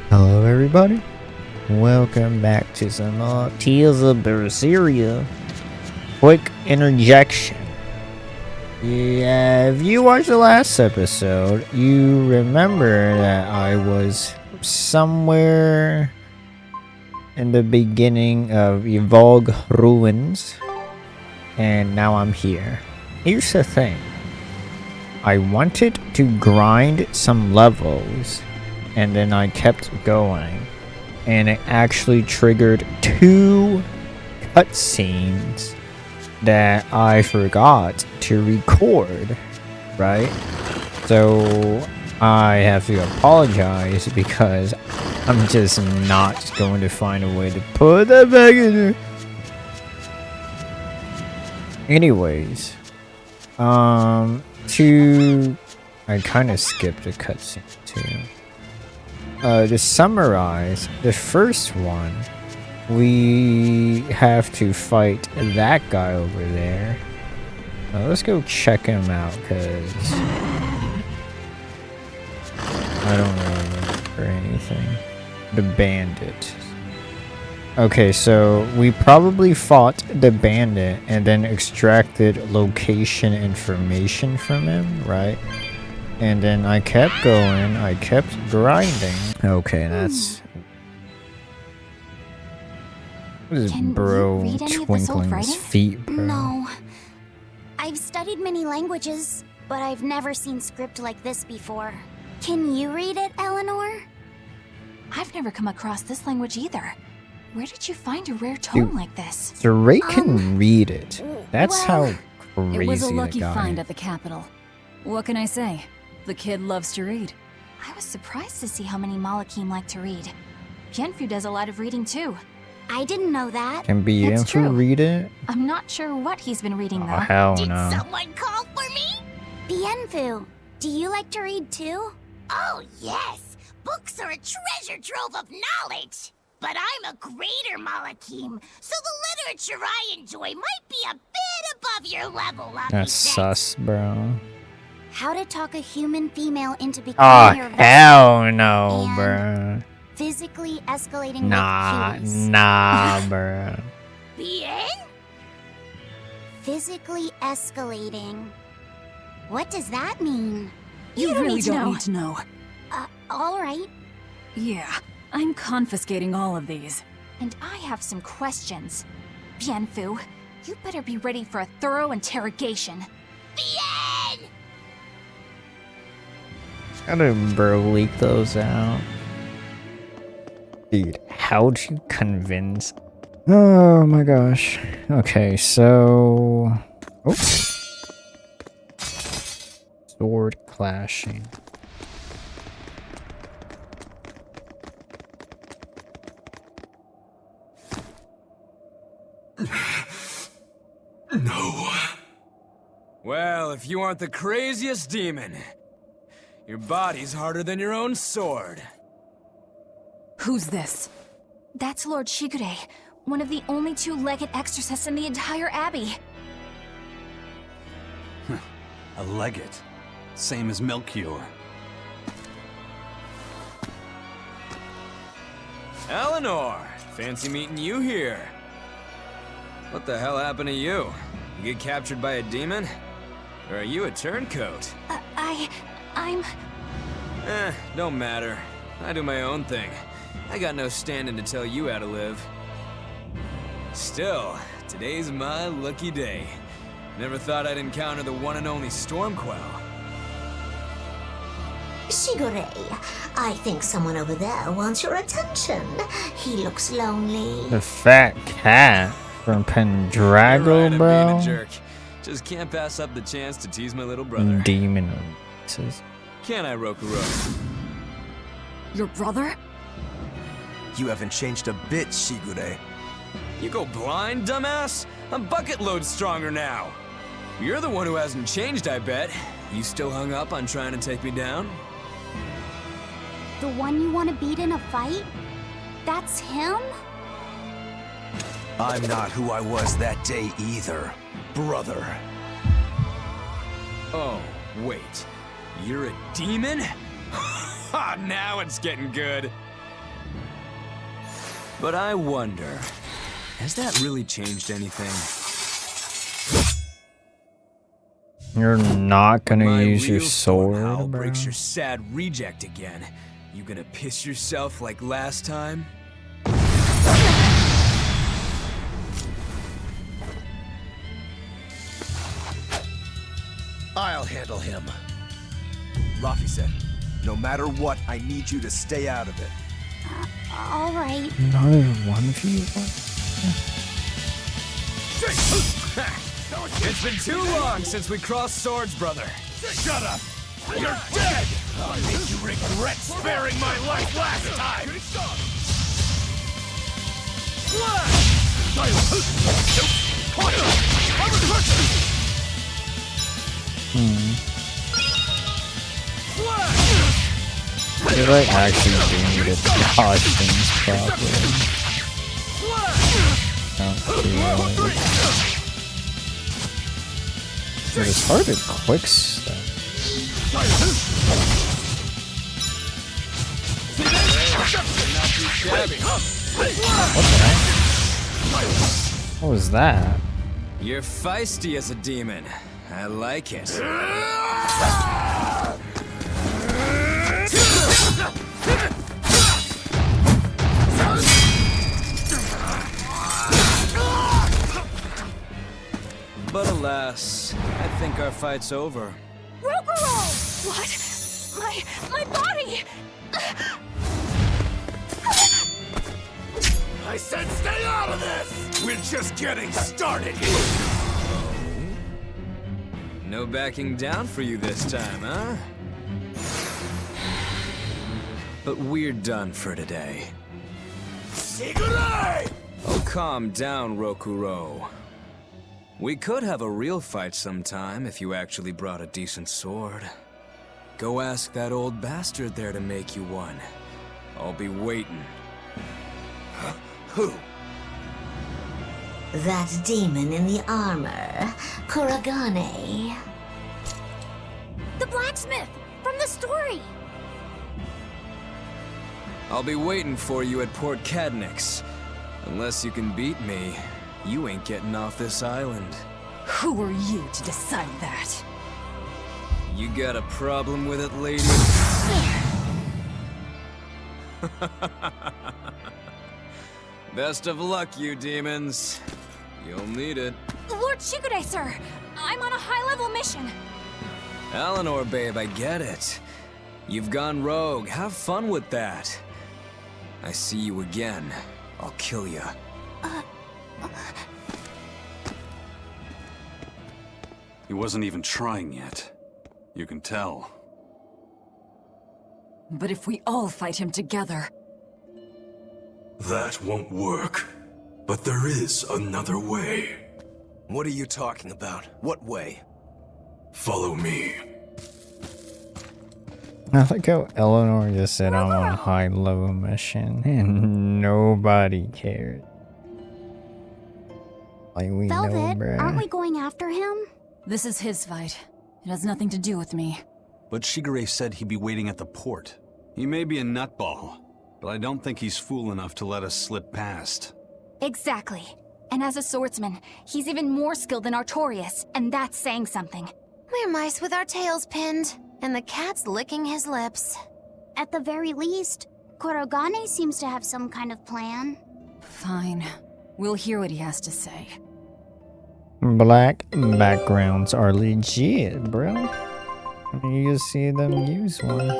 Hello everybody, welcome back to some more Tales of Berseria. Quick interjection. Yeah, if you watched the last episode, you remember that I was somewhere in the beginning of Evolg Ruins, and now I'm here. Here's the thing. I wanted to grind some levels, and then I kept going, and it actually triggered 2 cutscenes that I forgot to record, right? So I have to apologize because I'm just not going to find a way to put that back in there. Anyways, I kind of skipped a cutscene too. To summarize, the first one, we have to fight that guy over there. Let's go check him out, because I don't really remember anything. The bandit. Okay, so we probably fought the bandit and then extracted location information from him, right? And then I kept going, I kept grinding. Okay, that's... What is bro twinkling his feet, bro? No. I've studied many languages, but I've never seen script like this before. Can you read it, Eleanor? I've never come across this language either. Where did you find a rare tome like this? The Ray can read it. That's well, how crazy It was a the lucky guy find is. at the capital. What can I say? The kid loves to read. I was surprised to see how many Malakim like to read. Pienfu does a lot of reading too. I didn't know that. Can be It's to true. read it? I'm not sure what he's been reading Oh, though. hell Did no. someone call for me? Bienfu, do you like to read too? Oh, yes. Books are a treasure trove of knowledge. But I'm a greater Malakim, so the literature I enjoy might be a bit above your level, Lucky That's sus, bro. How to talk a human female into Oh, becoming your vessel. hell no, And bro. Physically escalating Nah, with cuties. nah, bro. Bien? Physically escalating. What does that mean? You don't really need to don't know. need to know. All right. Yeah, I'm confiscating all of these. And I have some questions. Bienfu, you better be ready for a thorough interrogation. Bien! Gotta bro leak those out. Dude, how'd you convince? Oh my gosh. Okay, so... Oh. Sword clashing. No. Well, if you aren't the craziest demon, your body's harder than your own sword. Who's this? That's Lord Shigure, one of the only 2-legged exorcists in the entire abbey. A legate. Same as Melchior. Eleanor, fancy meeting you here. What the hell happened to you? You get captured by a demon? Or are you a turncoat? I'm... Don't matter. I do my own thing. I got no standing to tell you how to live. Still, today's my lucky day. Never thought I'd encounter the one and only Stormquell. Shigure, I think someone over there wants your attention. He looks lonely. The fat cat from Pendragon, You're right, I'm being bro. a jerk. Just can't pass up the chance to tease my little brother. Demon. Says, Can I, Rokuro? Your brother? You haven't changed a bit, Shigure. You go blind, dumbass? I'm bucket load stronger now. You're the one who hasn't changed, I bet. You still hung up on trying to take me down? The one you want to beat in a fight? That's him? I'm not who I was that day either, brother. Oh, wait. You're a demon? Ha! Now it's getting good. But I wonder, has that really changed anything? You're not gonna My use your real sword, howl bro? breaks your sad reject again. You gonna piss yourself like last time? I'll handle him. Rafi said, no matter what, I need you to stay out of it. All right. Not even one of you? It's been too long since we crossed swords, brother. Shut up! You're dead! I'll make you regret sparing my life last time! You like actually do need to dodge things properly. But it's hard to quick stuff. What the heck? What was that? You're feisty as a demon. I like it. But alas, I think our fight's over. Rokuro! What? My body! I said stay out of this! We're just getting started! No backing down for you this time, huh? But we're done for today. Sigurei! Oh, calm down, Rokuro. We could have a real fight sometime if you actually brought a decent sword. Go ask that old bastard there to make you one. I'll be waiting. Who? That demon in the armor, Kuragane. The blacksmith from the story. I'll be waiting for you at Port Cadnix. Unless you can beat me, you ain't getting off this island. Who are you to decide that? You got a problem with it, lady? Best of luck, you demons. You'll need it. Lord Shigure, sir! I'm on a high-level mission. Eleanor, babe, I get it. You've gone rogue. Have fun with that. I see you again. I'll kill you. He wasn't even trying yet. You can tell. But if we all fight him together... That won't work. But there is another way. What are you talking about? What way? Follow me. I like how Eleanor just said I'm on a high level mission and nobody cared. Like we know, Velvet, bruh. aren't we going after him? This is his fight. It has nothing to do with me. But Shigure said he'd be waiting at the port. He may be a nutball, but I don't think he's fool enough to let us slip past. Exactly. And as a swordsman, he's even more skilled than Artorias, and that's saying something. We're mice with our tails pinned, and the cat's licking his lips. At the very least, Kurogane seems to have some kind of plan. Fine. We'll hear what he has to say. Black backgrounds are legit, bro. You just see them use one.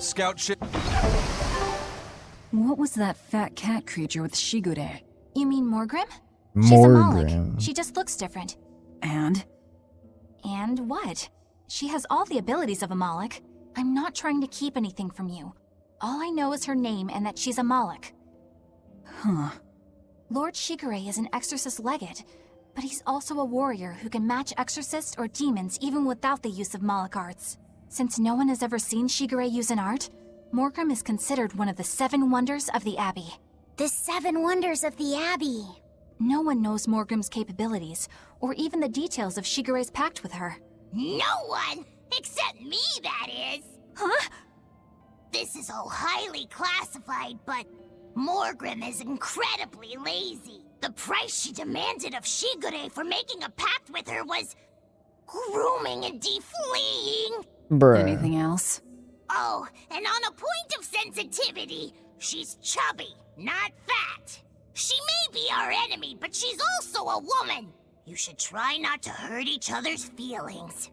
Scout ship. What was that fat cat creature with Shigure? You mean Morgrim? She's a Malik. Morgrim. She just looks different. And? And what? She has all the abilities of a Malik. I'm not trying to keep anything from you. All I know is her name and that she's a Malik. Huh. Lord Shigure is an exorcist legate, but he's also a warrior who can match exorcists or demons even without the use of Malik arts. Since no one has ever seen Shigure use an art, Morgrim is considered one of the 7 wonders of the Abbey. The 7 wonders of the Abbey. No one knows Morgrim's capabilities, or even the details of Shigure's pact with her. No one! Except me, that is! Huh? This is all highly classified, but Morgrim is incredibly lazy. The price she demanded of Shigure for making a pact with her was grooming and defleeing. Bruh. Anything else? Oh, and on a point of sensitivity, she's chubby, not fat. She may be our enemy, but she's also a woman. You should try not to hurt each other's feelings.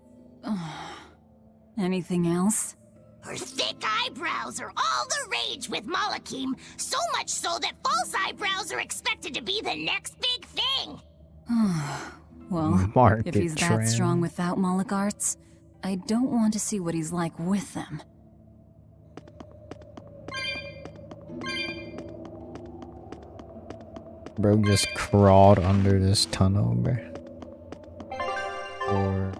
Anything else? Her thick eyebrows are all the rage with Malakim, so much so that false eyebrows are expected to be the next big thing. Well, Market if he's that trend. strong without Moloch arts, I don't want to see what he's like with them. Bro just crawled under this tunnel, bro. Or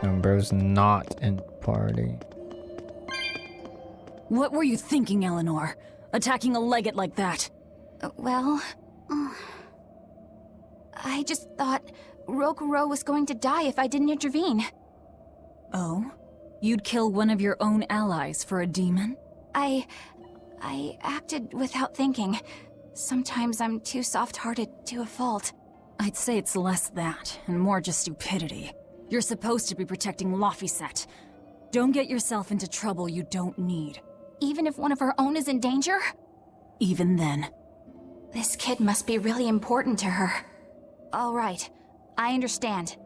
no, bro's not in the party. What were you thinking, Eleanor? Attacking a legate like that? I just thought Rokuro was going to die if I didn't intervene. Oh? You'd kill one of your own allies for a demon? I acted without thinking. Sometimes I'm too soft-hearted to a fault. I'd say it's less that, and more just stupidity. You're supposed to be protecting Laphicet. Don't get yourself into trouble you don't need. Even if one of her own is in danger? Even then. This kid must be really important to her. All right, I understand.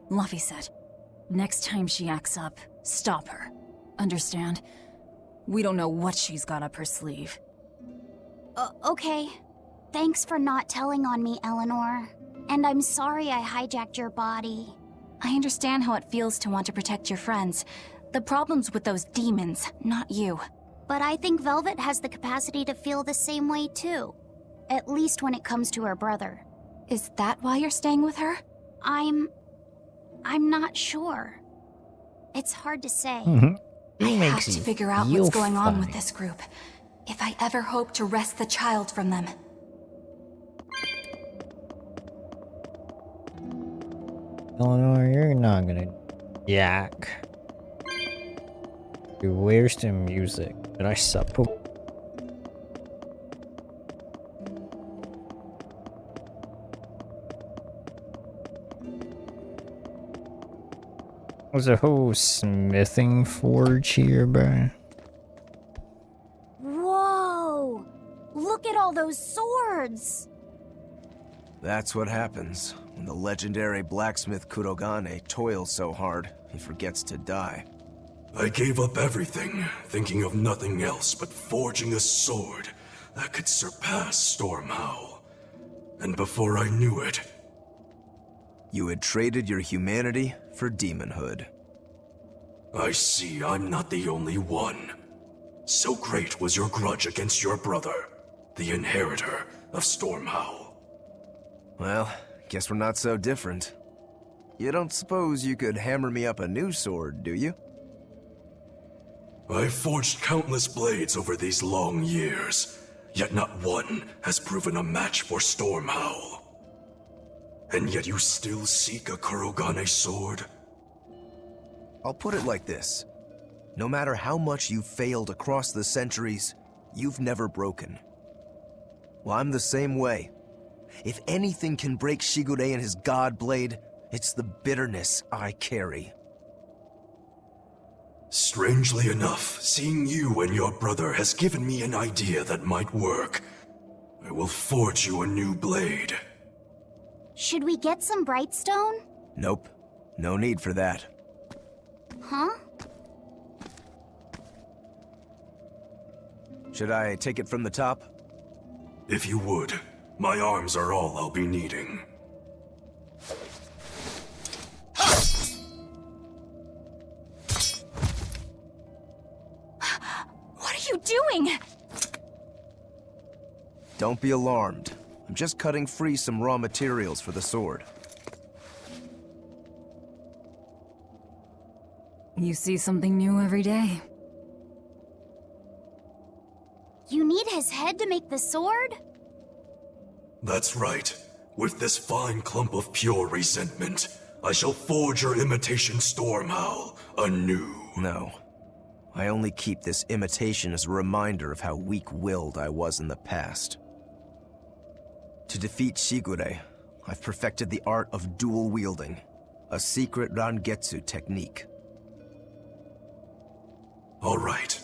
Laphicet, next time she acts up, stop her. Understand? We don't know what she's got up her sleeve. Okay. Thanks for not telling on me, Eleanor. And I'm sorry I hijacked your body. I understand how it feels to want to protect your friends. The problem's with those demons, not you. But I think Velvet has the capacity to feel the same way too. At least when it comes to her brother. Is that why you're staying with her? I'm not sure. It's hard to say. I have to figure out what's going on with this group. If I ever hope to wrest the child from them. Eleanor, you're not gonna yak. Dude, where's the music? Did I support? There's a whole smithing forge here, bro. Whoa! Look at all those swords! That's what happens when the legendary blacksmith Kurogane toils so hard, he forgets to die. I gave up everything, thinking of nothing else but forging a sword that could surpass Stormhowl. And before I knew it... You had traded your humanity for demonhood. I see I'm not the only one. So great was your grudge against your brother, the inheritor of Stormhowl. Well, guess we're not so different. You don't suppose you could hammer me up a new sword, do you? I've forged countless blades over these long years, yet not one has proven a match for Stormhowl. And yet you still seek a Kurogane sword? I'll put it like this. No matter how much you've failed across the centuries, you've never broken. Well, I'm the same way. If anything can break Shigure and his god blade, it's the bitterness I carry. Strangely enough, seeing you and your brother has given me an idea that might work. I will forge you a new blade. Should we get some Brightstone? Nope. No need for that. Huh? Should I take it from the top? If you would. My arms are all I'll be needing. What are you doing? Don't be alarmed. I'm just cutting free some raw materials for the sword. You see something new every day. You need his head to make the sword? That's right. With this fine clump of pure resentment, I shall forge your imitation storm howl anew. No. I only keep this imitation as a reminder of how weak-willed I was in the past. To defeat Shigure, I've perfected the art of dual wielding, a secret Rangetsu technique. All right.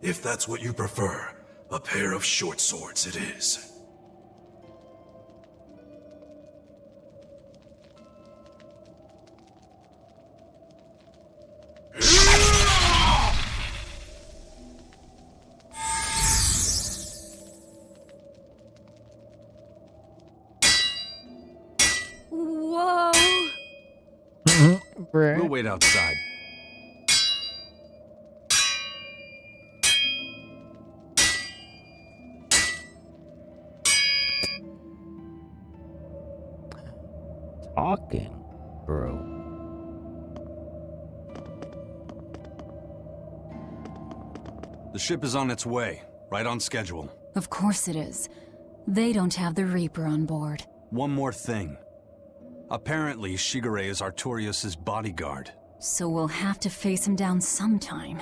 If that's what you prefer, a pair of short swords it is. Whoa! We'll wait outside. Talking, bro. The ship is on its way, right on schedule. Of course it is. They don't have the Reaper on board. One more thing. Apparently, Shigure is Artorias' bodyguard. So we'll have to face him down sometime,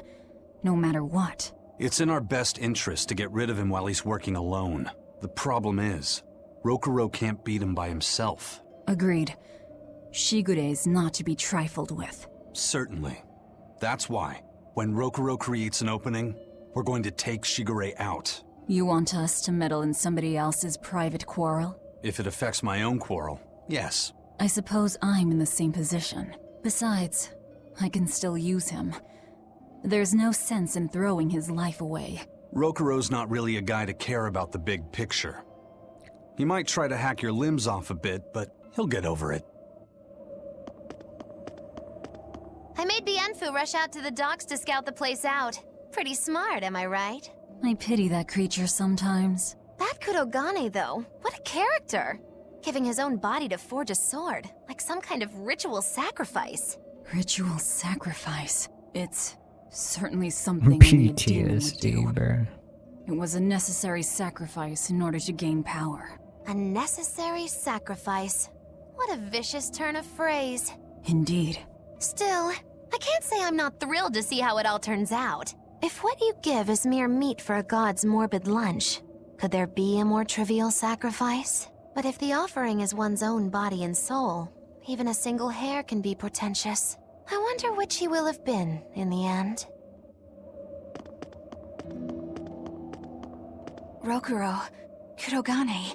no matter what. It's in our best interest to get rid of him while he's working alone. The problem is, Rokuro can't beat him by himself. Agreed. Shigure is not to be trifled with. Certainly. That's why, when Rokuro creates an opening, we're going to take Shigure out. You want us to meddle in somebody else's private quarrel? If it affects my own quarrel, yes. I suppose I'm in the same position. Besides, I can still use him. There's no sense in throwing his life away. Rokuro's not really a guy to care about the big picture. He might try to hack your limbs off a bit, but he'll get over it. I made Bienfu rush out to the docks to scout the place out. Pretty smart, am I right? I pity that creature sometimes. That Kurogane, though, what a character! Giving his own body to forge a sword, like some kind of ritual sacrifice. Ritual sacrifice. It's certainly something only a demon would do. bro. It was a necessary sacrifice in order to gain power. A necessary sacrifice. What a vicious turn of phrase. Indeed. Still, I can't say I'm not thrilled to see how it all turns out. If what you give is mere meat for a god's morbid lunch, could there be a more trivial sacrifice? But if the offering is one's own body and soul, even a single hair can be portentous. I wonder which he will have been in the end. Rokuro, Kurogane,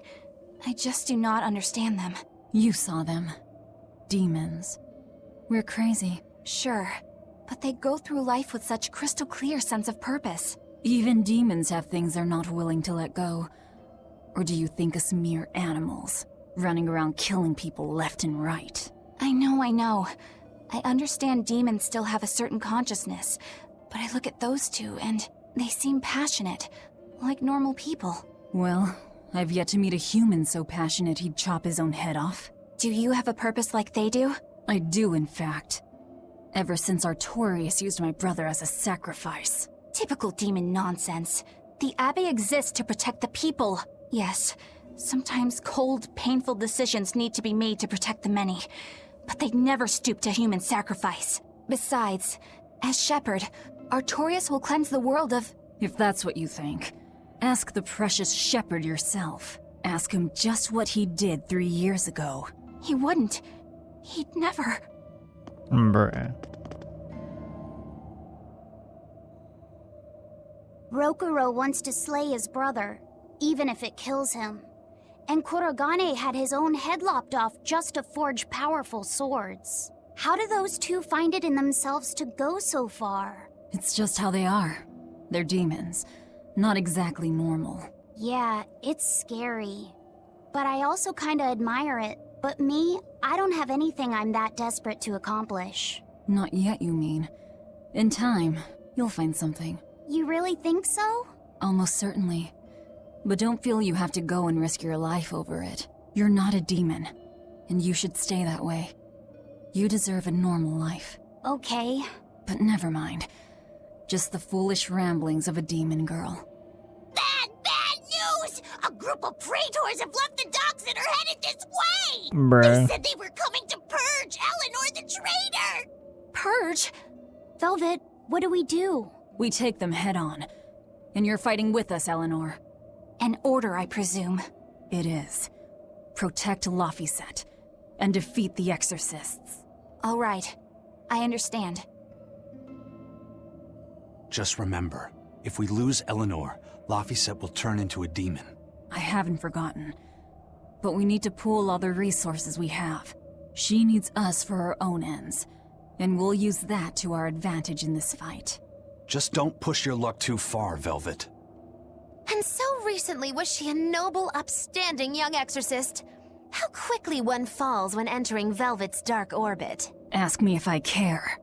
I just do not understand them. You saw them. Demons. We're crazy. Sure, but they go through life with such crystal clear sense of purpose. Even demons have things they're not willing to let go. Or do you think us mere animals, running around killing people left and right? I know. I understand demons still have a certain consciousness, but I look at those two and they seem passionate, like normal people. Well, I've yet to meet a human so passionate he'd chop his own head off. Do you have a purpose like they do? I do, in fact. Ever since Artorias used my brother as a sacrifice. Typical demon nonsense. The Abbey exists to protect the people. Yes, sometimes cold, painful decisions need to be made to protect the many, but they'd never stoop to human sacrifice. Besides, as shepherd, Artorias will cleanse the world of— If that's what you think, ask the precious shepherd yourself. Ask him just what he did 3 years ago. He wouldn't. He'd never. Bruh. Rokuro wants to slay his brother, even if it kills him. And Kurogane had his own head lopped off just to forge powerful swords. How do those two find it in themselves to go so far? It's just how they are. They're demons. Not exactly normal. Yeah, it's scary. But I also kinda admire it. But me, I don't have anything I'm that desperate to accomplish. Not yet, you mean. In time, you'll find something. You really think so? Almost certainly. But don't feel you have to go and risk your life over it. You're not a demon, and you should stay that way. You deserve a normal life. Okay. But never mind. Just the foolish ramblings of a demon girl. Bad news! A group of praetors have left the docks and are headed this way! Bruh. They said they were coming to purge Eleanor the traitor! Purge? Velvet, what do we do? We take them head on. And you're fighting with us, Eleanor. An order, I presume. It is. Protect Laphicet and defeat the Exorcists. All right. I understand. Just remember, if we lose Eleanor, Laphicet will turn into a demon. I haven't forgotten. But we need to pool all the resources we have. She needs us for her own ends. And we'll use that to our advantage in this fight. Just don't push your luck too far, Velvet. And so recently was she a noble, upstanding young exorcist. How quickly one falls when entering Velvet's dark orbit. Ask me if I care.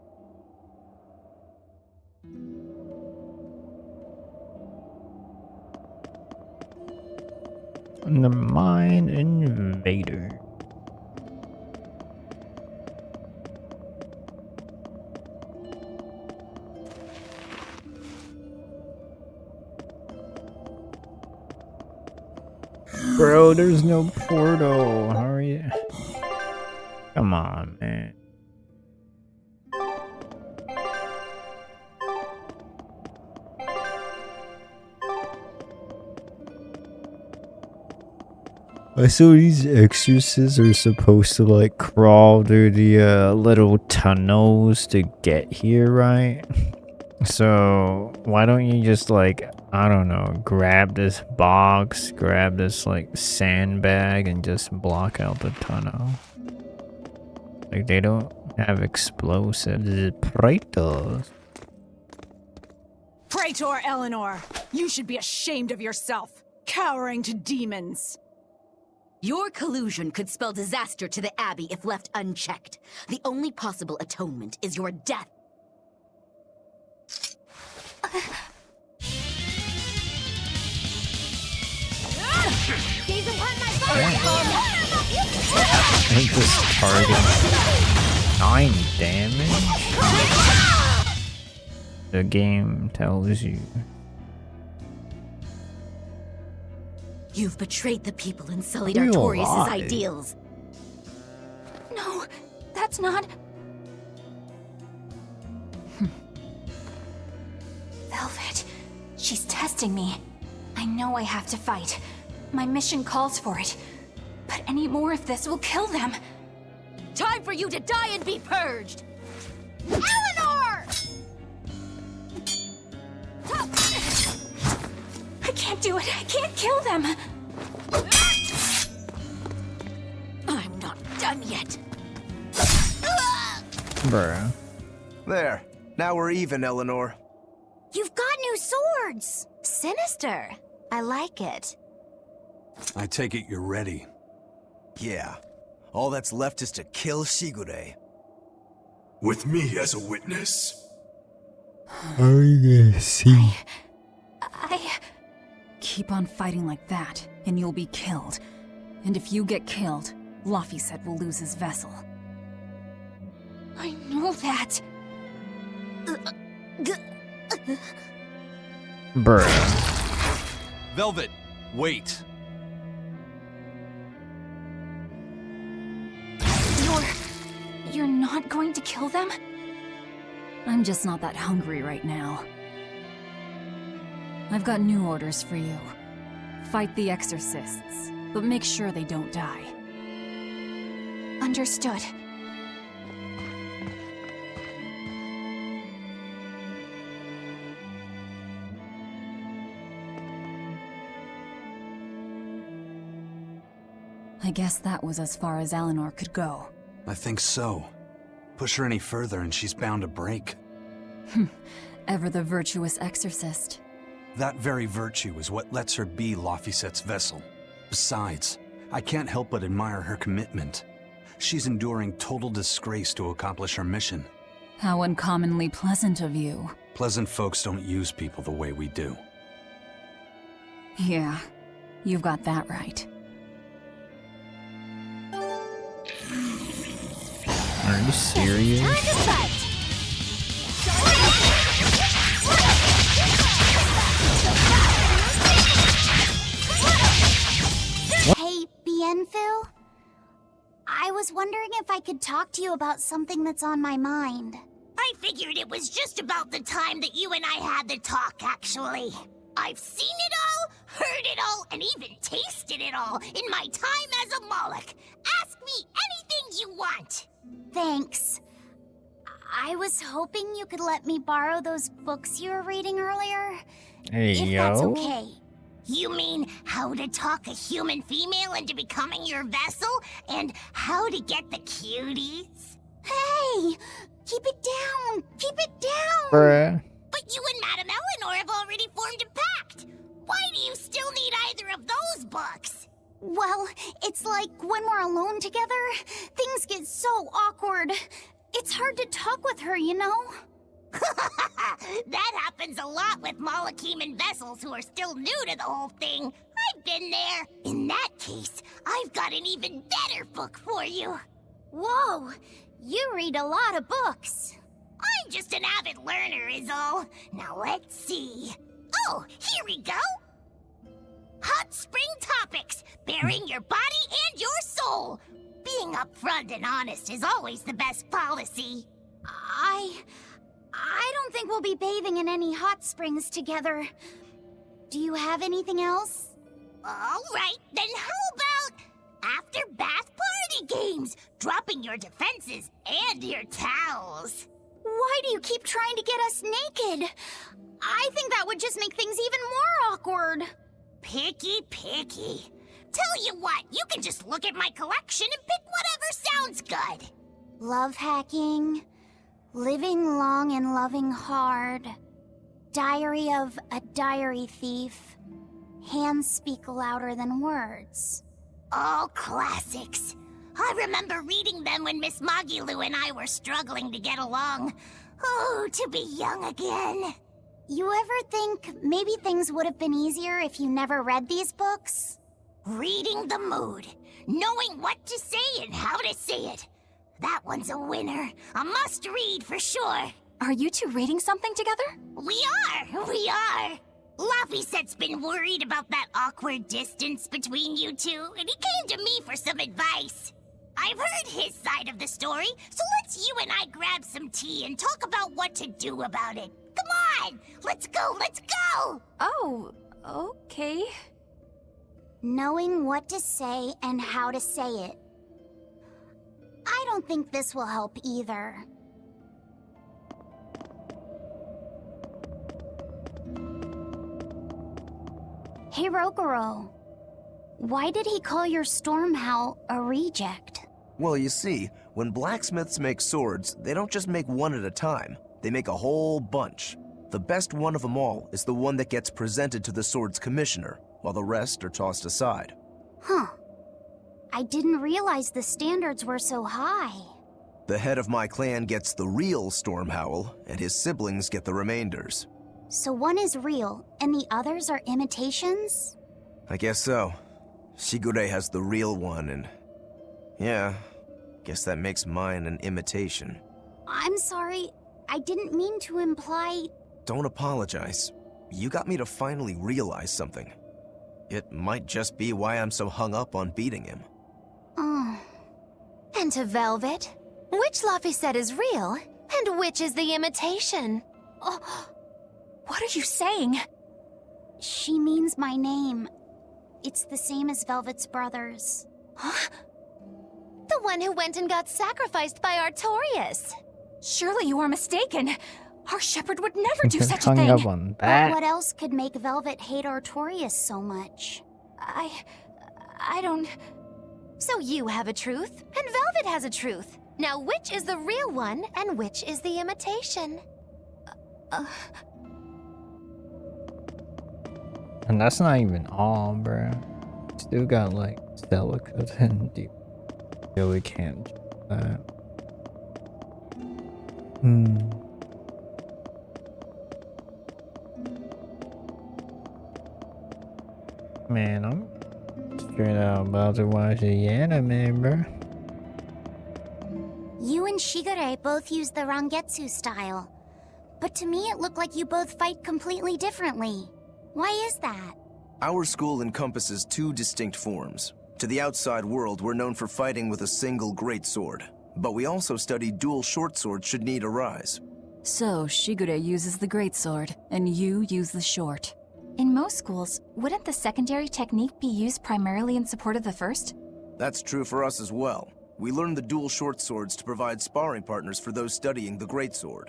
The Mind Invader. Bro, there's no portal. How are you? Come on, man. I saw these exorcists are supposed to like crawl through the little tunnels to get here, right? So why don't you just like, I don't know, grab this box, grab this like sandbag and just block out the tunnel? Like they don't have explosives, it's praetors. Praetor Eleanor, you should be ashamed of yourself, cowering to demons. Your collusion could spell disaster to the Abbey if left unchecked. The only possible atonement is your death. I just target 9 damage. The game tells you. You've betrayed the people and sullied Real Artorias' lies. ideals. No, that's not... Velvet, she's testing me. I know I have to fight. My mission calls for it. But any more of this will kill them. Time for you to die and be purged! Eleanor! I can't do it. I can't kill them. I'm not done yet. Bruh. There. Now we're even, Eleanor. You've got new swords! Sinister. I like it. I take it you're ready. Yeah. All that's left is to kill Shigure. With me as a witness. Are you gonna see? Keep on fighting like that, and you'll be killed. And if you get killed, Laphicet will lose his vessel. I know that. Bruh. Velvet, wait. You're not going to kill them? I'm just not that hungry right now. I've got new orders for you. Fight the Exorcists, but make sure they don't die. Understood. I guess that was as far as Eleanor could go. I think so. Push her any further and she's bound to break. Ever the virtuous exorcist. That very virtue is what lets her be Laphicet's vessel. Besides, I can't help but admire her commitment. She's enduring total disgrace to accomplish her mission. How uncommonly pleasant of you. Pleasant folks don't use people the way we do. Yeah, you've got that right. Are you serious? again, Phil. I was wondering if I could talk to you about something that's on my mind. I figured it was just about the time that you and I had the talk, actually. I've seen it all, heard it all, and even tasted it all in my time as a Moloch. Ask me anything you want. Thanks. I was hoping you could let me borrow those books you were reading earlier. Hey, if yo. that's okay. You mean how to talk a human female into becoming your vessel? And how to get the cuties? Hey! Keep it down! Keep it down! Bruh. But you and Madame Eleanor have already formed a pact. Why do you still need either of those books? Well, it's like when we're alone together, things get so awkward. It's hard to talk with her, you know? That happens a lot with Molocheman vessels who are still new to the whole thing. I've been there. In that case, I've got an even better book for you. Whoa! You read a lot of books. I'm just an avid learner is all. Now let's see. Oh, here we go. Hot Spring Topics, bearing your body and your soul. Being upfront and honest is always the best policy. I don't think we'll be bathing in any hot springs together. Do you have anything else? All right, then how about after bath party games, dropping your defenses and your towels? Why do you keep trying to get us naked? I think that would just make things even more awkward. Picky. Tell you what, you can just look at my collection and pick whatever sounds good. Love hacking, living long and loving hard, diary of a diary thief, hands speak louder than words. All classics. I remember reading them when Miss Magilu and I were struggling to get along. Oh, to be young again. You ever think maybe things would have been easier if you never read these books? Reading the mood, knowing what to say and how to say it. That one's a winner. A must-read for sure. Are you two reading something together? We are. Laffysette's been worried about that awkward distance between you two, and he came to me for some advice. I've heard his side of the story, so let's you and I grab some tea and talk about what to do about it. Come on! Let's go! Oh, okay. Knowing what to say and how to say it. I don't think this will help either. Hey, Rokuro. Why did he call your storm howl a reject? Well, you see, when blacksmiths make swords, they don't just make one at a time. They make a whole bunch. The best one of them all is the one that gets presented to the sword's commissioner, while the rest are tossed aside. Huh. I didn't realize the standards were so high. The head of my clan gets the real storm howl, and his siblings get the remainders. So one is real, and the others are imitations? I guess so. Shigure has the real one, and... yeah, guess that makes mine an imitation. I'm sorry, I didn't mean to imply... Don't apologize. You got me to finally realize something. It might just be why I'm so hung up on beating him. Oh. And to Velvet, which Laffysette is real, and which is the imitation? Oh. What are you saying? She means my name. It's the same as Velvet's brothers. Huh? The one who went and got sacrificed by Artorias. Surely you are mistaken. Our shepherd would never do such a Hung thing. up on that. What else could make Velvet hate Artorias so much? I don't... So you have a truth, and Velvet has a truth. Now which is the real one, and which is the imitation? And that's not even all, bro. Still got like Stelicas and deep. Really can't do that. Man, I'm straight out about to watch the anime, bro. You and Shigure both use the Rangetsu style. But to me it looked like you both fight completely differently. Why is that? Our school encompasses two distinct forms, To the outside world, we're known for fighting with a single greatsword. But we also study dual short swords should need arise. So, Shigure uses the greatsword, and you use the short. In most schools, wouldn't the secondary technique be used primarily in support of the first? That's true for us as well. We learn the dual short swords to provide sparring partners for those studying the greatsword.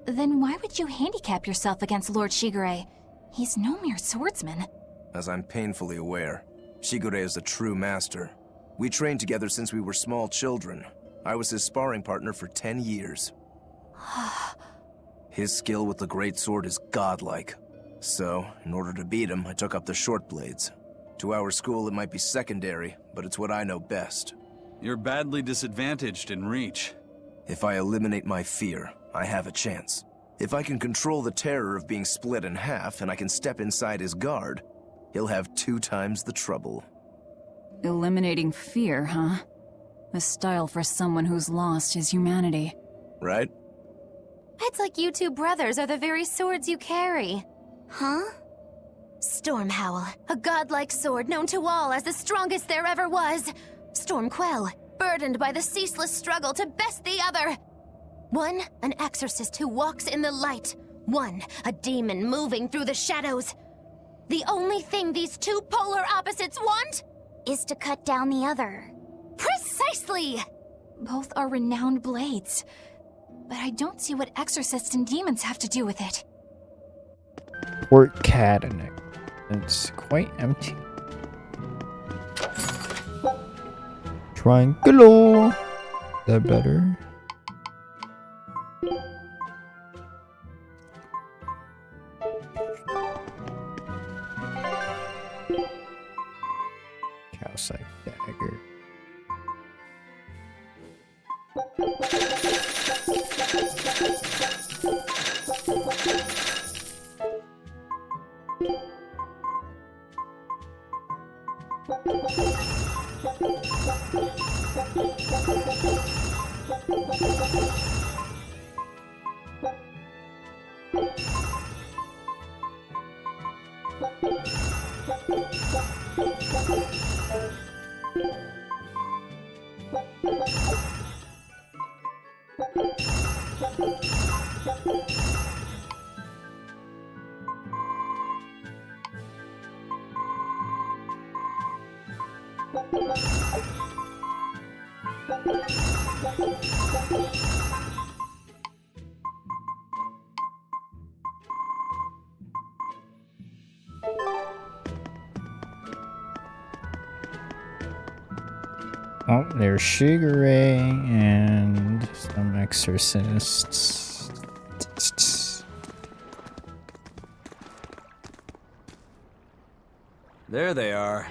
Then why would you handicap yourself against Lord Shigure? He's no mere swordsman. As I'm painfully aware, Shigure is a true master. We trained together since we were small children. I was his sparring partner for 10 years. His skill with the greatsword is godlike. So, in order to beat him, I took up the short blades. To our school, it might be secondary, but it's what I know best. You're badly disadvantaged in reach. If I eliminate my fear, I have a chance. If I can control the terror of being split in half and I can step inside his guard, he'll have 2 times the trouble. Eliminating fear, huh? A style for someone who's lost his humanity. Right? It's like you two brothers are the very swords you carry. Huh? Stormhowl, a godlike sword known to all as the strongest there ever was. Stormquell, burdened by the ceaseless struggle to best the other. One, an exorcist who walks in the light. One, a demon moving through the shadows. The only thing these two polar opposites want is to cut down the other. Precisely! Both are renowned blades, but I don't see what exorcists and demons have to do with it. Port cabinet. It's quite empty. Triangular. Is that better? Calcite dagger. Oh, there's Shigure and some exorcists. There they are.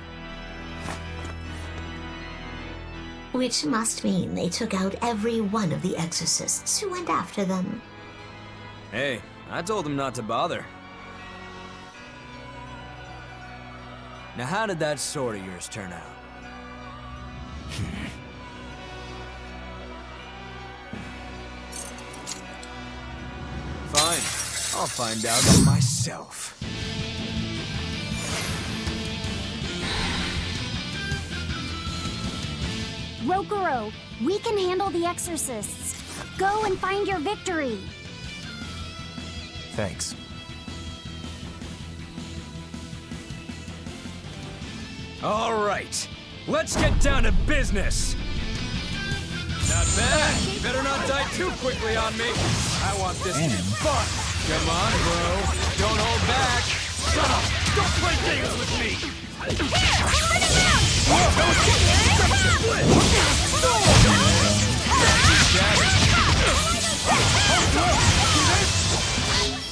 Which must mean they took out every one of the exorcists who went after them. Hey, I told them not to bother. Now how did that sword of yours turn out? Fine, I'll find out for myself. Rokuro, we can handle the exorcists. Go and find your victory. Thanks. All right, let's get down to business. Not bad. Better not die too quickly on me. I want this to be fun. Come on, bro. Don't hold back. Shut up. Don't play games with me.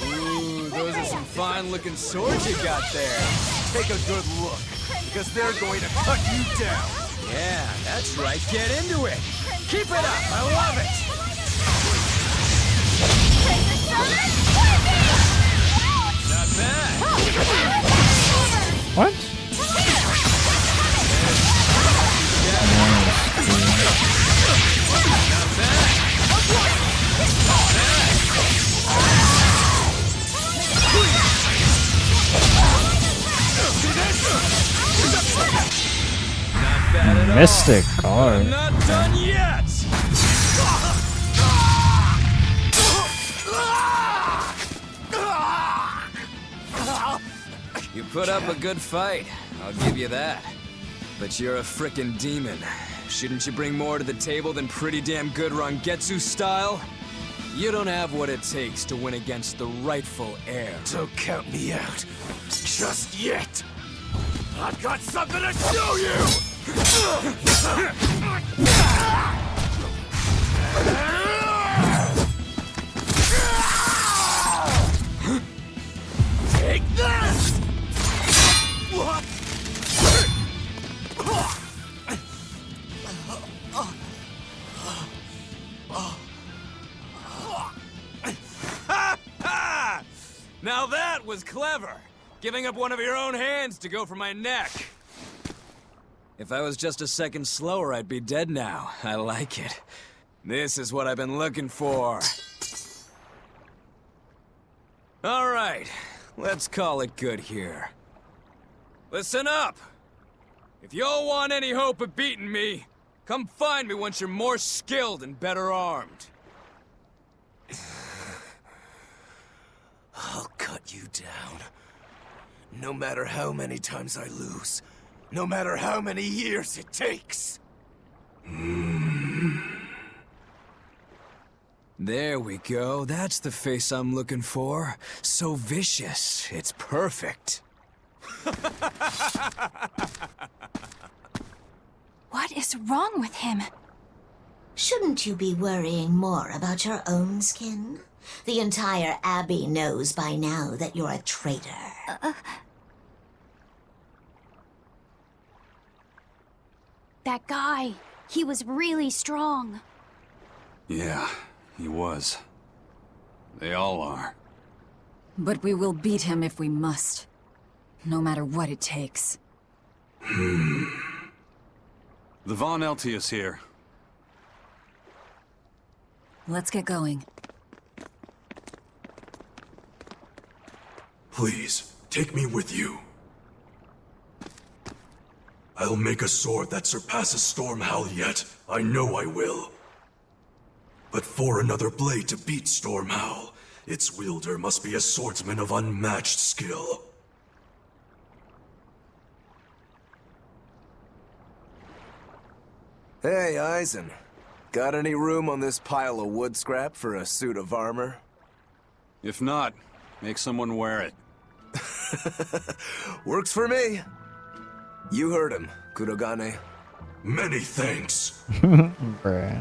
Ooh, those are some fine-looking swords you got there. Take a good look, because they're going to cut you down. Yeah, that's right. Get into it. Keep it up. I love it. Not bad. What? Not bad. Not Mystic card. I'm not done yet! You put up a good fight, I'll give you that. But you're a frickin' demon. Shouldn't you bring more to the table than pretty damn good Rangetsu style? You don't have what it takes to win against the rightful heir. Don't count me out. Just yet. I've got something to show you! Take this! What? Now that was clever! Giving up one of your own hands to go for my neck. If I was just a second slower, I'd be dead now. I like it. This is what I've been looking for. Alright, let's call it good here. Listen up! If y'all want any hope of beating me, come find me once you're more skilled and better armed. I'll cut you down. No matter how many times I lose. No matter how many years it takes. There we go. That's the face I'm looking for. So vicious. It's perfect. What is wrong with him? Shouldn't you be worrying more about your own skin? The entire Abbey knows by now that you're a traitor. That guy, he was really strong. Yeah, he was. They all are. But we will beat him if we must. No matter what it takes. The Von Eltius here. Let's get going. Please, take me with you. I'll make a sword that surpasses Stormhowl yet. I know I will. But for another blade to beat Stormhowl, its wielder must be a swordsman of unmatched skill. Hey, Eisen. Got any room on this pile of wood scrap for a suit of armor? If not, make someone wear it. Works for me. You heard him, Kurogane. Many thanks. Bruh.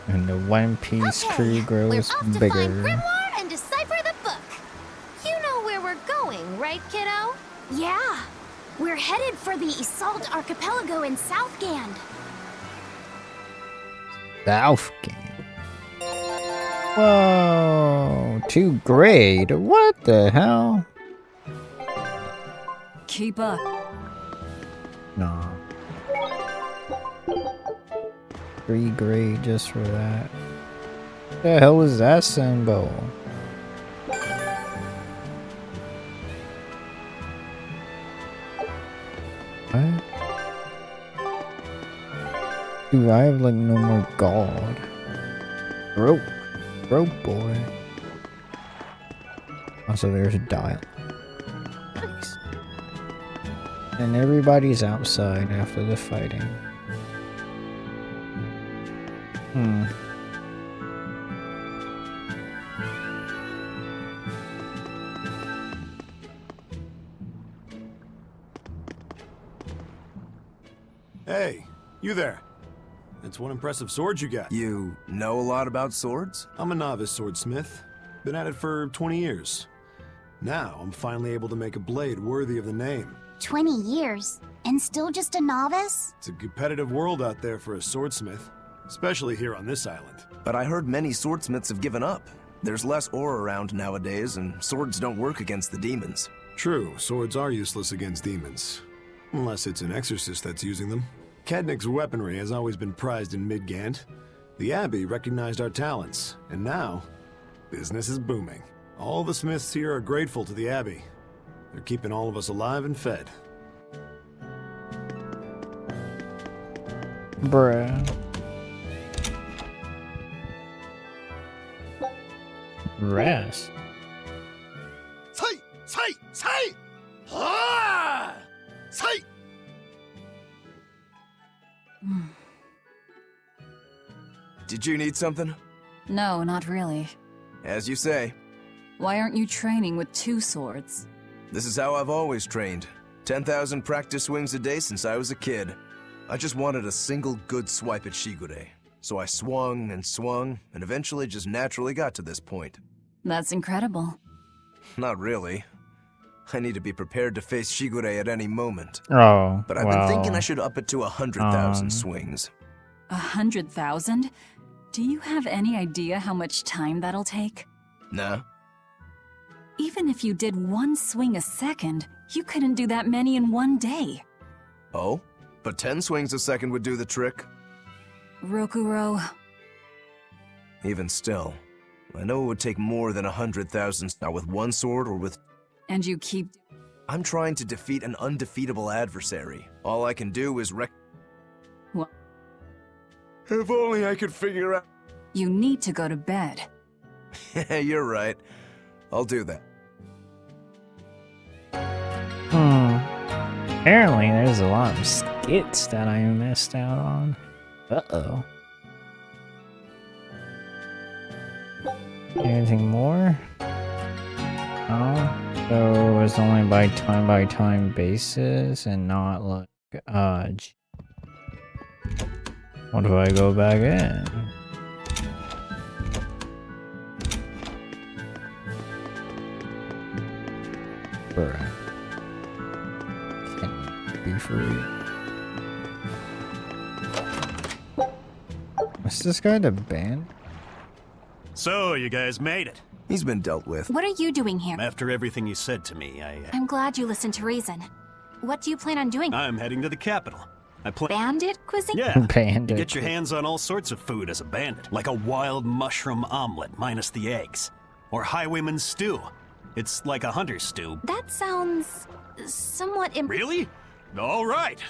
And the One Piece crew grows We're off to bigger. find Grimoire and decipher the book. You know where we're going, right, kiddo? Yeah, we're headed for the Isolde Archipelago in Southgand. Southgate. Whoa, 2 grade. What the hell? Keep up. Nah. 3 grade just for that. What the hell was that symbol? What? Dude, I have like no more gold. Rope. Rope boy. Also, there's a dial. Nice. And everybody's outside after the fighting. Hey, you there. That's one impressive sword you got. You know a lot about swords? I'm a novice swordsmith. Been at it for 20 years. Now, I'm finally able to make a blade worthy of the name. 20 years, and still just a novice? It's a competitive world out there for a swordsmith, especially here on this island. But I heard many swordsmiths have given up. There's less ore around nowadays, and swords don't work against the demons. True, swords are useless against demons. Unless it's an exorcist that's using them. Kednik's weaponry has always been prized in Midgand. The Abbey recognized our talents, and now, business is booming. All the smiths here are grateful to the Abbey. They're keeping all of us alive and fed. Bruh. Rest. Did you need something? No, not really. As you say. Why aren't you training with 2 swords? This is how I've always trained. 10,000 practice swings a day since I was a kid. I just wanted a single good swipe at Shigure. So I swung, and eventually just naturally got to this point. That's incredible. Not really. I need to be prepared to face Shigure at any moment. Oh, But I've been thinking I should up it to 100,000 swings. 100,000? Do you have any idea how much time that'll take? Nah. Even if you did 1 swing a second, you couldn't do that many in 1 day. Oh? But 10 swings a second would do the trick? Rokuro. Even still, I know it would take more than 100,000 now with 1 sword or with... And you keep... I'm trying to defeat an undefeatable adversary. All I can do is What? If only I could figure out... You need to go to bed. You're right. I'll do that. Apparently there's a lot of skits that I missed out on. Uh-oh. Anything more? Oh, so it's only by time basis and not like, what if I go back in? Bruh. Can you be for real? Is this guy the band? So, you guys made it. He's been dealt with. What are you doing here? After everything you said to me, I'm glad you listened to reason. What do you plan on doing? I'm heading to the capital. I plan... Bandit cuisine? Yeah. Bandit. You get your hands on all sorts of food as a bandit. Like a wild mushroom omelet minus the eggs. Or highwayman's stew. It's like a hunter's stew. That sounds... somewhat Really? All right.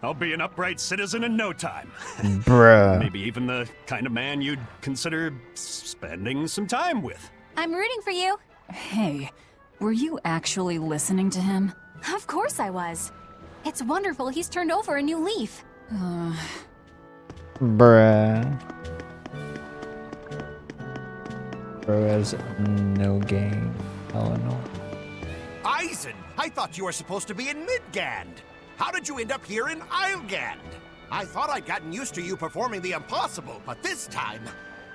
I'll be an upright citizen in no time. Bruh. Maybe even the kind of man you'd consider spending some time with. I'm rooting for you. Hey, were you actually listening to him? Of course I was. It's wonderful he's turned over a new leaf. Bruh. Bro has no game. Eleanor. Eisen, I thought you were supposed to be in Midgand. How did you end up here in Islegand? I thought I'd gotten used to you performing the impossible, but this time,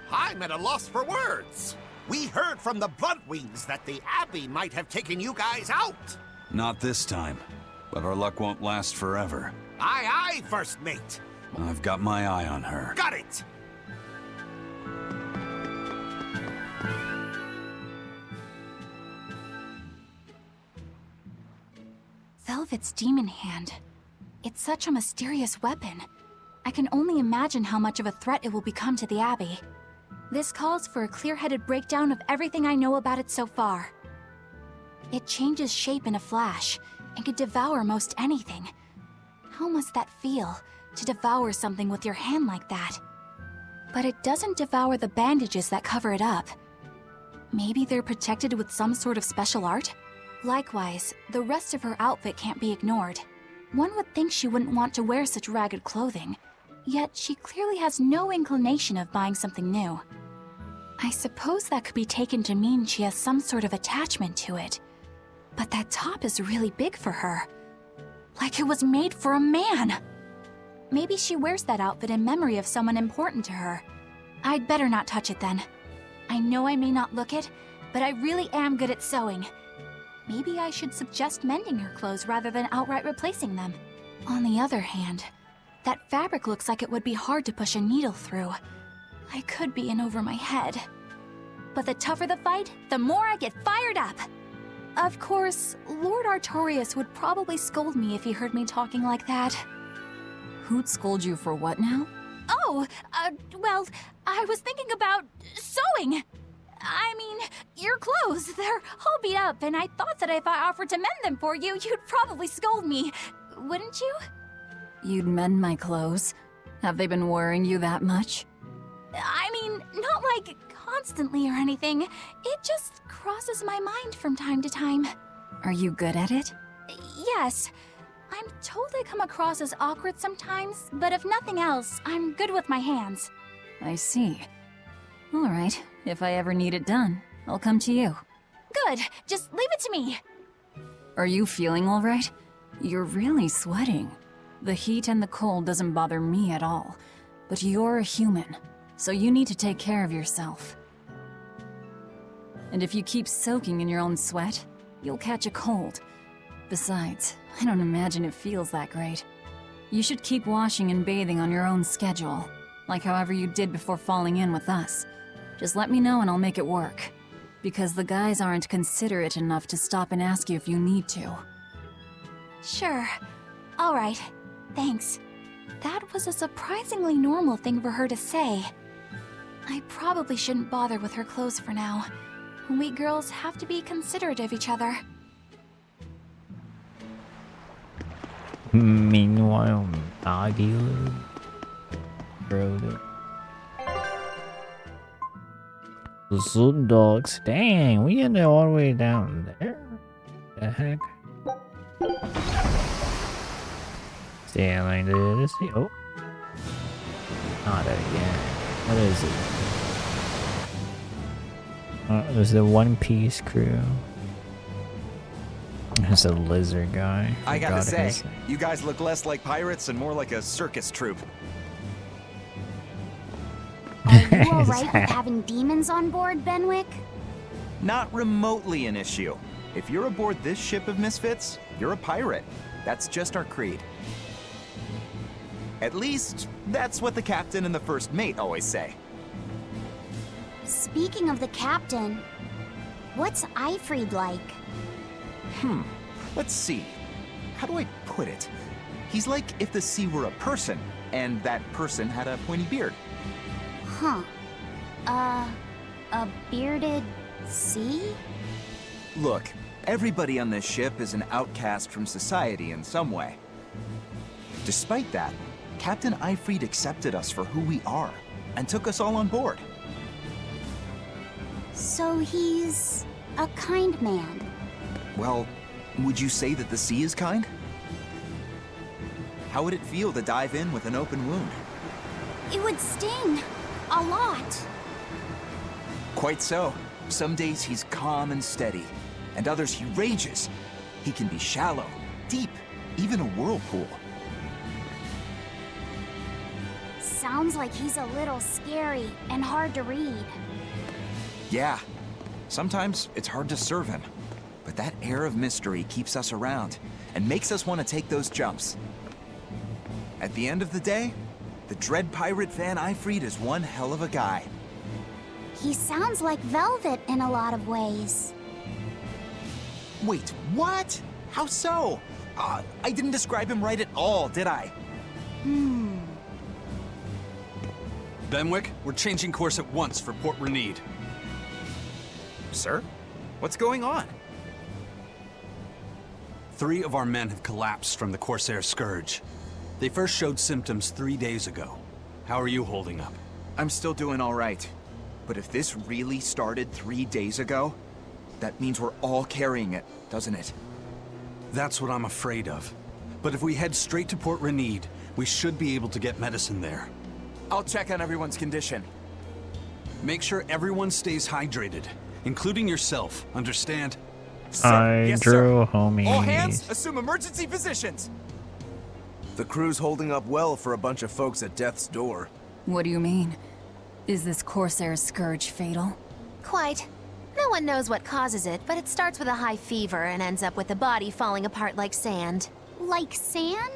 I'm at a loss for words. We heard from the Bloodwings that the Abbey might have taken you guys out. Not this time, but our luck won't last forever. Aye, aye, First Mate. I've got my eye on her. Got it! Velvet's demon hand. It's such a mysterious weapon. I can only imagine how much of a threat it will become to the Abbey. This calls for a clear-headed breakdown of everything I know about it so far. It changes shape in a flash, and could devour most anything. How must that feel, to devour something with your hand like that? But it doesn't devour the bandages that cover it up. Maybe they're protected with some sort of special art? Likewise, the rest of her outfit can't be ignored. One would think she wouldn't want to wear such ragged clothing, yet she clearly has no inclination of buying something new. I suppose that could be taken to mean she has some sort of attachment to it. But that top is really big for her. Like it was made for a man. Maybe she wears that outfit in memory of someone important to her. I'd better not touch it then. I know I may not look it, but I really am good at sewing. Maybe I should suggest mending her clothes rather than outright replacing them. On the other hand, that fabric looks like it would be hard to push a needle through. I could be in over my head. But the tougher the fight, the more I get fired up. Of course, Lord Artorias would probably scold me if he heard me talking like that. Who'd scold you for what now? Oh, well, I was thinking about sewing. I mean, your clothes, they're all beat up, and I thought that if I offered to mend them for you, you'd probably scold me. Wouldn't you? You'd mend my clothes? Have they been worrying you that much? I mean, not like constantly or anything. It just crosses my mind from time to time. Are you good at it? Yes. I'm told I come across as awkward sometimes, but if nothing else, I'm good with my hands. I see. All right, if I ever need it done, I'll come to you. Good, just leave it to me. Are you feeling all right? You're really sweating. The heat and the cold doesn't bother me at all, but you're a human, so you need to take care of yourself. And if you keep soaking in your own sweat, you'll catch a cold. Besides, I don't imagine it feels that great. You should keep washing and bathing on your own schedule, like however you did before falling in with us. Just let me know and I'll make it work. Because the guys aren't considerate enough to stop and ask you if you need to. Sure. All right. Thanks. That was a surprisingly normal thing for her to say. I probably shouldn't bother with her clothes for now. We girls have to be considerate of each other. Meanwhile, Maggie wrote it. The Zoot Dogs. Dang, we ended all the way down there. The heck? Stay like this. Oh. Not again. What is it? There's the One Piece crew. There's a lizard guy. I gotta say, you guys look less like pirates and more like a circus troupe. Are you alright with having demons on board, Benwick? Not remotely an issue. If you're aboard this ship of misfits, you're a pirate. That's just our creed. At least, that's what the captain and the first mate always say. Speaking of the captain, what's Eifried like? Let's see. How do I put it? He's like if the sea were a person, and that person had a pointy beard. Huh. A bearded sea? Look, everybody on this ship is an outcast from society in some way. Despite that, Captain Eifried accepted us for who we are, and took us all on board. So he's a kind man. Well, would you say that the sea is kind? How would it feel to dive in with an open wound? It would sting. A lot. Quite so. Some days he's calm and steady, and others he rages. He can be shallow, deep, even a whirlpool. Sounds like he's a little scary and hard to read. Yeah, sometimes it's hard to serve him, but that air of mystery keeps us around and makes us want to take those jumps. At the end of the day, the dread pirate Van Eifried is one hell of a guy. He sounds like Velvet in a lot of ways. Wait, what? How so? I didn't describe him right at all, did I? Benwick, we're changing course at once for Port Renede. Sir? What's going on? 3 of our men have collapsed from the Corsair Scourge. They first showed symptoms 3 days ago. How are you holding up? I'm still doing all right. But if this really started 3 days ago, that means we're all carrying it, doesn't it? That's what I'm afraid of. But if we head straight to Port Renede, we should be able to get medicine there. I'll check on everyone's condition. Make sure everyone stays hydrated, including yourself, understand? Hydro, homies. All hands, assume emergency positions. The crew's holding up well for a bunch of folks at death's door. What do you mean? Is this Corsair Scourge fatal? Quite. No one knows what causes it, but it starts with a high fever and ends up with the body falling apart like sand. Like sand?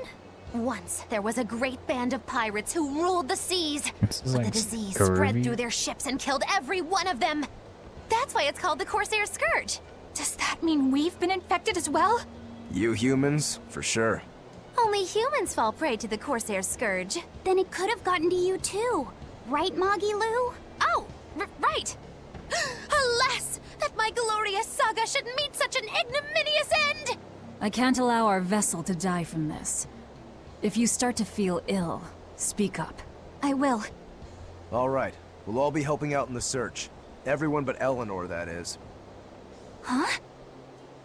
Once, there was a great band of pirates who ruled the seas. But like the disease scurvy. spread through their ships and killed every one of them. That's why it's called the Corsair Scourge. Does that mean we've been infected as well? You humans, for sure. Only humans fall prey to the Corsair Scourge. Then it could have gotten to you too. Right, Moggy Lou? Oh, right. Alas, that my glorious saga should meet such an ignominious end! I can't allow our vessel to die from this. If you start to feel ill, Speak up. I will. All right. We'll all be helping out in the search. Everyone but Eleanor, that is. Huh?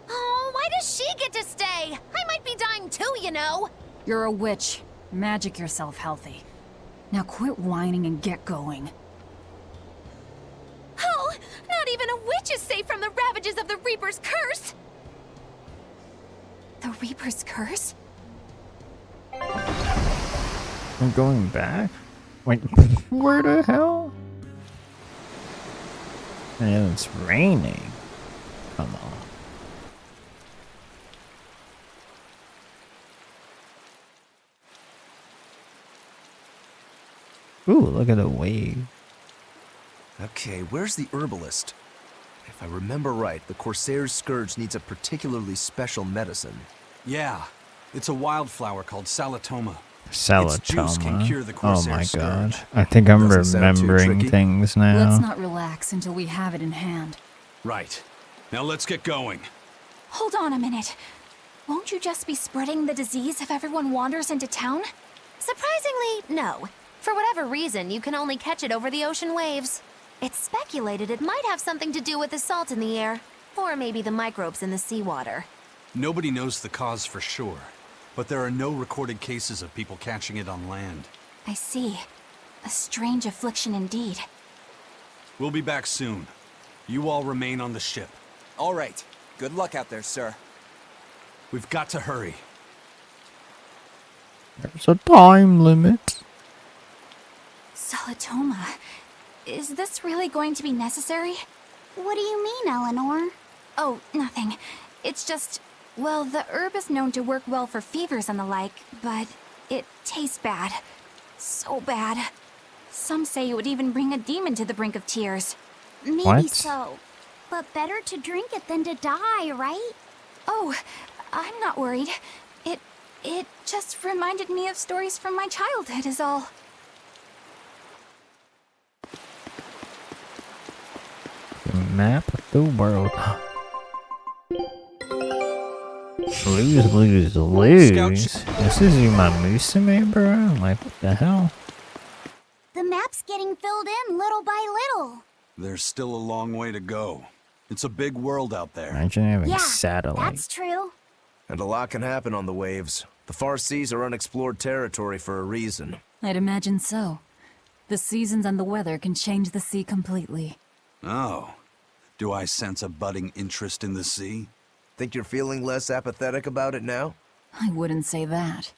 Oh, why does she get to stay? I might be dying too, you know. You're a witch. Magic yourself healthy. Now quit whining and get going. Oh, not even a witch is safe from the ravages of the Reaper's curse! The Reaper's curse? I'm going back? Wait, where the hell? And it's raining. Come on. Ooh, look at the wave. Okay, where's the herbalist? If I remember right, the Corsair's Scourge needs a particularly special medicine. Yeah, it's a wildflower called Salatoma. Salatoma. Its juice can cure the Oh Corsair's my god. Scourge. I think I'm Doesn't sound too remembering tricky. things now. Let's not relax until we have it in hand. Right. Now let's get going. Hold on a minute. Won't you just be spreading the disease if everyone wanders into town? Surprisingly, no. For whatever reason, you can only catch it over the ocean waves. It's speculated it might have something to do with the salt in the air, or maybe the microbes in the seawater. Nobody knows the cause for sure, but there are no recorded cases of people catching it on land. I see. A strange affliction indeed. We'll be back soon. You all remain on the ship. All right. Good luck out there, sir. We've got to hurry. There's a time limit. Salatoma. Is this really going to be necessary? What do you mean, Eleanor? Oh, nothing. It's just, well, the herb is known to work well for fevers and the like, but it tastes bad. So bad. Some say it would even bring a demon to the brink of tears. Maybe What? so. But better to drink it than to die, right? Oh, I'm not worried. It just reminded me of stories from my childhood is all. Map the world. Lose, lose, lose. This is my Musume, bro? Like, what the hell? The map's getting filled in little by little. There's still a long way to go. It's a big world out there. Imagine having Yeah, satellite. that's true. And a lot can happen on the waves. The far seas are unexplored territory for a reason. I'd imagine so. The seasons and the weather can change the sea completely. Oh. Do I sense a budding interest in the sea? Think you're feeling less apathetic about it now? I wouldn't say that.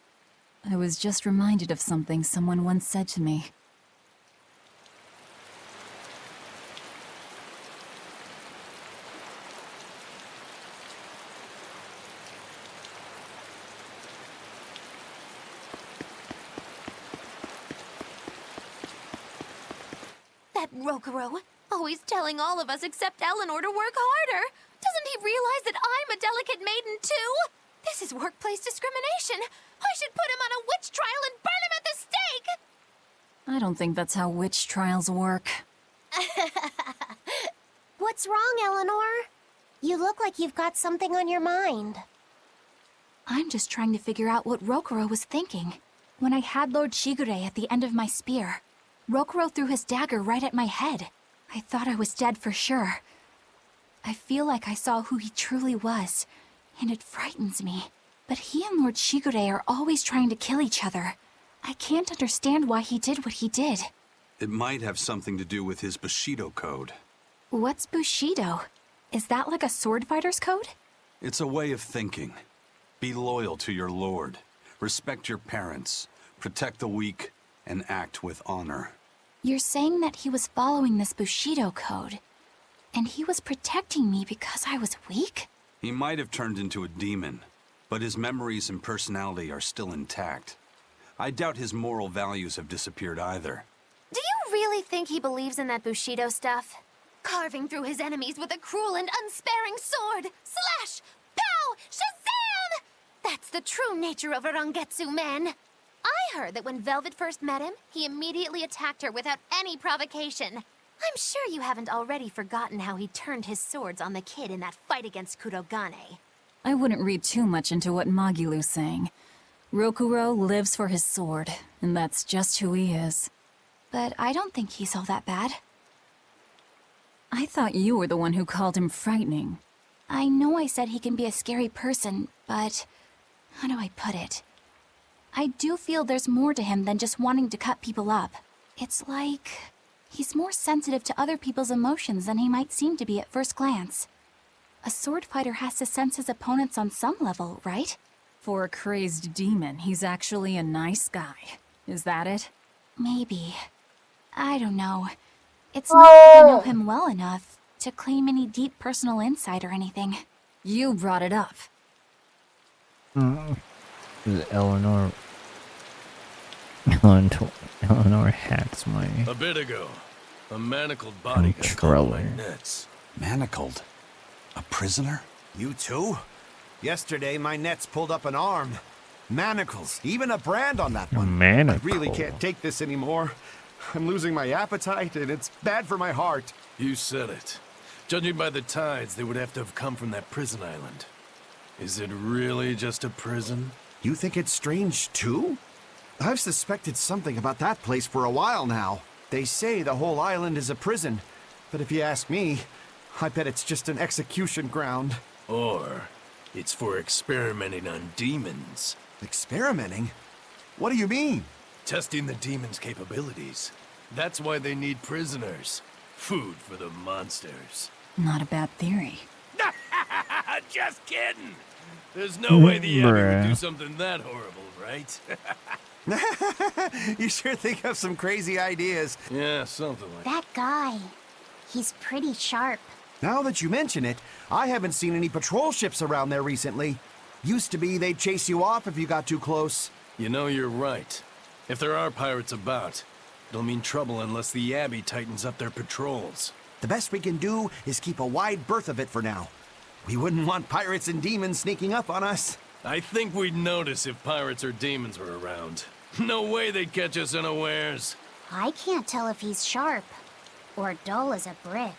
I was just reminded of something someone once said to me. That Rokuro, always telling all of us except Eleanor to work harder. Doesn't he realize that I'm a delicate maiden too? This is workplace discrimination. I should put him on a witch trial and burn him at the stake! I don't think that's how witch trials work. What's wrong, Eleanor? You look like you've got something on your mind. I'm just trying to figure out what Rokuro was thinking. When I had Lord Shigure at the end of my spear, Rokuro threw his dagger right at my head. I thought I was dead for sure. I feel like I saw who he truly was, and it frightens me. But he and Lord Shigure are always trying to kill each other. I can't understand why he did what he did. It might have something to do with his Bushido code. What's Bushido? Is that like a sword fighter's code? It's a way of thinking. Be loyal to your lord. Respect your parents. Protect the weak. And act with honor. You're saying that he was following this Bushido code, and he was protecting me because I was weak? He might have turned into a demon, but his memories and personality are still intact. I doubt his moral values have disappeared either. Do you really think he believes in that Bushido stuff? Carving through his enemies with a cruel and unsparing sword! Slash! Pow! Shazam! That's the true nature of a Rangetsu man! I heard that when Velvet first met him, he immediately attacked her without any provocation. I'm sure you haven't already forgotten how he turned his swords on the kid in that fight against Kurogane. I wouldn't read too much into what Magilu's saying. Rokuro lives for his sword, and that's just who he is. But I don't think he's all that bad. I thought you were the one who called him frightening. I know I said he can be a scary person, but how do I put it? I do feel there's more to him than just wanting to cut people up. It's like he's more sensitive to other people's emotions than he might seem to be at first glance. A sword fighter has to sense his opponents on some level, right? For a crazed demon, he's actually a nice guy. Is that it? Maybe. I don't know. It's not like I know him well enough to claim any deep personal insight or anything. You brought it up. Eleanor hacks my A bit ago, a manacled body got caught in my controller. nets. Manacled? A prisoner? You too? Yesterday, my nets pulled up an arm. Manacles, even a brand on that one. I really can't take this anymore. I'm losing my appetite, and it's bad for my heart. You said it. Judging by the tides, they would have to have come from that prison island. Is it really just a prison? You think it's strange, too? I've suspected something about that place for a while now. They say the whole island is a prison, but if you ask me, I bet it's just an execution ground. Or it's for experimenting on demons. Experimenting? What do you mean? Testing the demons' capabilities. That's why they need prisoners. Food for the monsters. Not a bad theory. Just kidding! There's no way the Abbey would Bruh. do something that horrible, right? You sure think of some crazy ideas. Yeah, something like That guy. He's pretty sharp. Now that you mention it, I haven't seen any patrol ships around there recently. Used to be they'd chase you off if you got too close. You know, you're right. If there are pirates about, it'll mean trouble unless the Abbey tightens up their patrols. The best we can do is keep a wide berth of it for now. We wouldn't want pirates and demons sneaking up on us. I think we'd notice if pirates or demons were around. No way they'd catch us unawares. I can't tell if he's sharp or dull as a brick.